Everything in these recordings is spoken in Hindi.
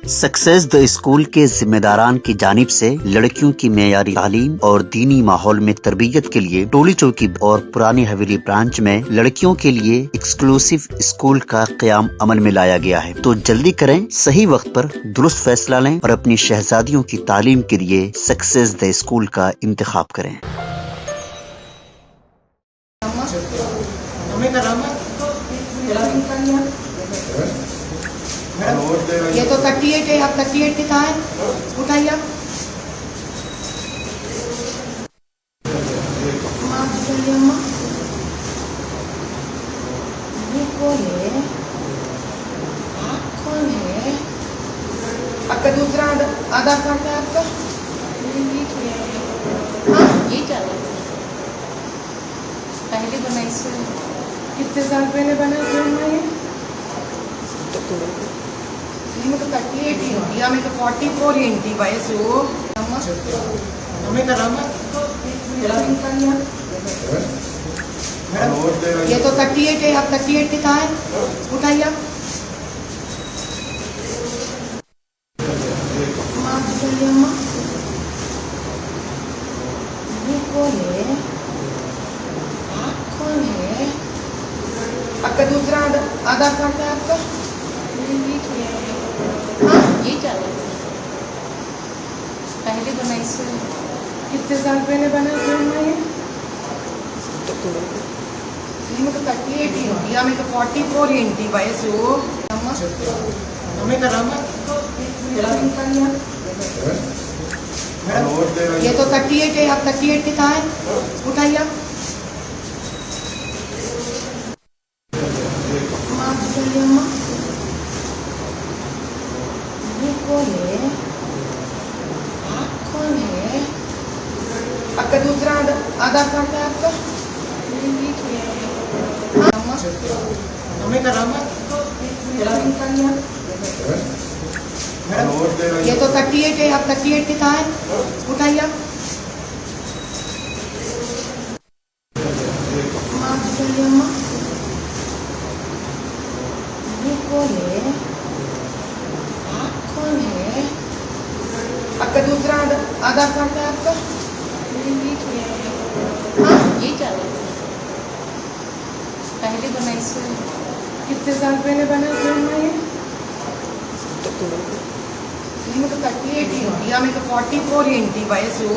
सक्सेस द स्कूल के जिम्मेदारान की जानिब से लड़कियों की मेयारी तालीम और दीनी माहौल में तरबियत के लिए टोली चौकी और पुरानी हवेली ब्रांच में लड़कियों के लिए एक्सक्लूसिव स्कूल का क़याम अमल में लाया गया है। तो जल्दी करें, सही वक्त पर दुरुस्त फैसला लें और अपनी शहजादियों की तालीम के लिए सक्सेस द स्कूल का इंतखाब करें। ये तो 38 है, आप 38 लिखा है, उठाइए आप। ये कौन है? आप कौन है? आपका दूसरा आधार कार्ड है आपका? हाँ, ये चल पहले बनाई से कितने साल पहले बना था ये? मैं तो 38 ही होती है, मैं तो 44 इंटी वयसु ये तो 38 है, आप 38 लिखा है, उठाइए आप। ये कौन है? आप कौन है? आपका दूसरा आधार कार्ड है आपका? हाँ, ये चल पहले बनाई से कितने साल पहले बना था ये? मैं तो 38 ही होती है, मैं तो 44 इंटी वयसु ये तो 38 है, आप 38 लिखा है, उठाइए आप। ये कौन है? आप कौन है? आपका दूसरा आधार कार्ड है आपका? ये तो 38 है, आप 38 लिखा है, उठाइए आप। ये कौन है? आप कौन है? आपका दूसरा आधार कार्ड है आपका? हाँ, ये चल पहले बनाई से कितने साल पहले बना था ये? मैं तो 38 ही होती है, मैं तो 44 इंटी वयसु।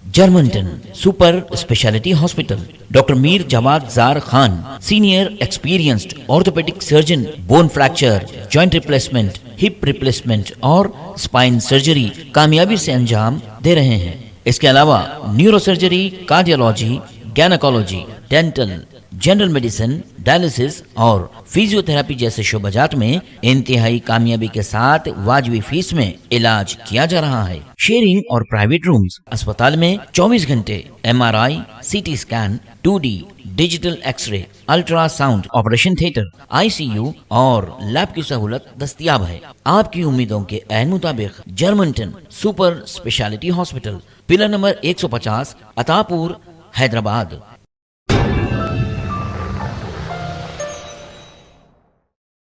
जर्मनटन super speciality hospital, doctor Mir Jawad Jar Khan, senior experienced orthopaedic surgeon, bone fracture, joint replacement, hip replacement और स्पाइन सर्जरी कामयाबी से अंजाम दे रहे हैं। इसके अलावा neuro surgery, cardiology, gynaecology, dental, general medicine, dialysis और फिजियोथेरेपी जैसे शोबाजात में इंतहाई कामयाबी के साथ वाजबी फीस में इलाज किया जा रहा है। शेयरिंग और प्राइवेट रूम्स, अस्पताल में 24 घंटे MRI, CT scan, 2D digital x-ray, ultrasound, operation theatre, ICU और लैब की सहूलत दस्तयाब है। आपकी उम्मीदों के ऐन मुताबिक Germanten super speciality hospital, pillar number 150, Attapur, Hyderabad.